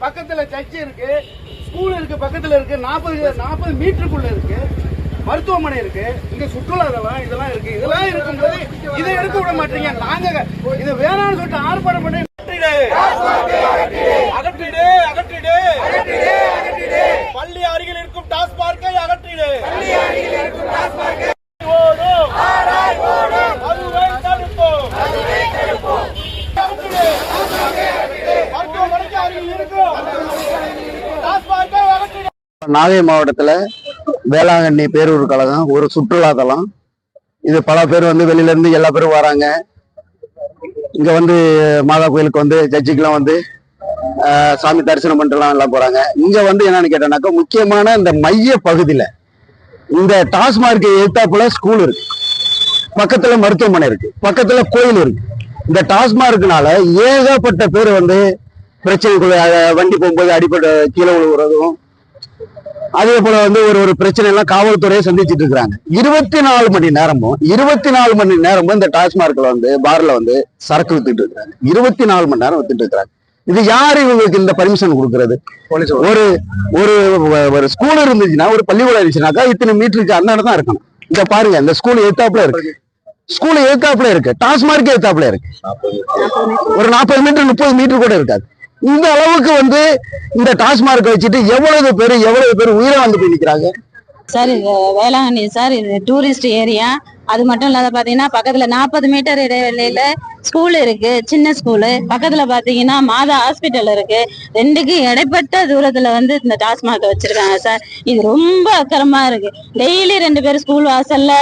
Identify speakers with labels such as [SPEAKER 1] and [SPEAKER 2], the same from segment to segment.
[SPEAKER 1] பக்கத்துல சர்ச் இருக்கு, ஸ்கூல் இருக்கு, பக்கத்துல இருக்கு, 40 மீட்டருக்குள்ள இருக்கு, மருத்துவமனை இருக்கு, இங்க சுற்றுலா இதெல்லாம் இருக்கு. இதெல்லாம் இருக்கும்போது இதை எடுக்க விட மாட்டீங்க. நாங்க இதை வேணாம்னு சொல்லிட்டு ஆர்ப்பாட்டம் பண்ணி அகற்றிடு அகற்றிடு அகற்றிடு. பள்ளி அருகில் இருக்கும் டாஸ்மார்க்கை அகற்றிடு.
[SPEAKER 2] நாகை மாவட்டத்துல வேளாங்கண்ணி பேரூர் கழகம் ஒரு சுற்றுலா தலம். இது பல பேர் வந்து வெளியில இருந்து எல்லா பேரும் வராங்க. இங்க வந்து மாதா கோயிலுக்கு வந்து சர்ச்சுக்கெல்லாம் வந்து சாமி தரிசனம் பண்ணிட்டுலாம் எல்லாம் போறாங்க. இங்க வந்து என்னன்னு கேட்டோம்னாக்கா, முக்கியமான இந்த மைய பகுதியில இந்த டாஸ்மார்க் எதிர்த்தாப்புல ஸ்கூல் இருக்கு, பக்கத்துல மருத்துவமனை இருக்கு, பக்கத்துல கோயில் இருக்கு. இந்த டாஸ்மார்க்னால ஏகப்பட்ட பேர் வந்து பிரச்சனைக்குள்ள வண்டி போகும்போது அடிப்படை கீழே விழுவுறதும், அதே போல வந்து ஒரு பிரச்சனை எல்லாம் காவல்துறையை சந்திச்சுட்டு இருக்கிறாங்க. 24 மணி நேரமும் இந்த டாஸ்மார்க்ல வந்து பார்ல வந்து சரக்கு வித்துட்டு இருக்காங்க. 24 மணி நேரம் வித்துட்டு இருக்காங்க. இது யாரு இவங்களுக்கு இந்த பர்மிஷன் கொடுக்கறது? ஒரு ஒரு ஸ்கூல் இருந்துச்சுன்னா, ஒரு பள்ளிக்கூடம் இருந்துச்சுனாக்கா இத்தனை மீட்டருக்கு அந்த இடம் தான் இருக்கணும். இங்க பாருங்க, இந்த ஸ்கூல் எதிர்த்தாப்புல இருக்கு, ஸ்கூல் எதிர்த்தாப்புல இருக்கு, டாஸ்மார்க் எதிர்த்தாப்புல இருக்கு. ஒரு 40 மீட்டர் 30 மீட்டர் கூட இருக்காது. இந்த அளவுக்கு வந்து இந்த டாஸ்மார்க் வச்சுட்டு எவ்வளவு பேர் உயிரை வந்து போய் நிக்கிறாங்க.
[SPEAKER 3] சார், இது வேளாங்கண்ணி சார், இது டூரிஸ்ட் ஏரியா. அது மட்டும் இல்லாத பாத்தீங்கன்னா பக்கத்துல 40 மீட்டர் இடைவெளியில ஸ்கூல் இருக்கு, சின்ன ஸ்கூலு. பக்கத்துல பாத்தீங்கன்னா மாதா ஹாஸ்பிட்டல் இருக்கு. ரெண்டுக்கு இடைப்பட்ட தூரத்துல வந்து இந்த டாஸ்மார்க் வச்சிருக்காங்க சார். இது ரொம்ப அக்கறமா இருக்கு. டெய்லி 2 பேர் ஸ்கூல் வாசல்ல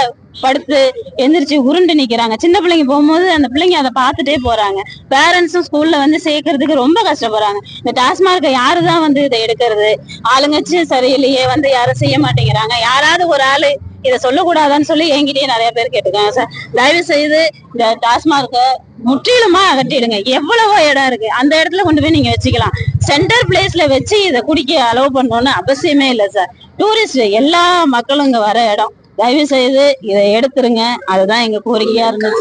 [SPEAKER 3] படுத்து எந்திரிச்சு உருண்டு நிக்கிறாங்க. சின்ன பிள்ளைங்க போகும்போது அந்த பிள்ளைங்க அதை பார்த்துட்டே போறாங்க. பேரண்ட்ஸும் ஸ்கூல்ல வந்து சேர்க்கறதுக்கு ரொம்ப கஷ்டப்படுறாங்க. இந்த டாஸ்மார்க்கை யாருதான் வந்து இதை எடுக்கிறது? ஆளுங்கச்சு சரியில்லையே, வந்து யாரும் செய்ய மாட்டேங்கிறாங்க. யாராவது ஒரு ஆளு இதை சொல்லக்கூடாதான்னு சொல்லி என்கிட்டயே நிறைய பேர் கேட்டுக்காங்க சார். தயவு செய்து இந்த டாஸ்மார்க்கை முற்றிலுமா அகற்றிடுங்க. எவ்வளவோ இடம் இருக்கு, அந்த இடத்துல கொண்டு போய் நீங்க வச்சுக்கலாம். சென்டர் பிளேஸ்ல வச்சு இதை குடிக்க அலோவ் பண்ணணும்னு அவசியமே இல்லை சார். டூரிஸ்ட் எல்லா மக்களும் இங்க வர இடம். தயவு செய்து இதை எடுத்துருங்க. அதுதான் எங்க கோரிக்கையா இருந்துச்சு.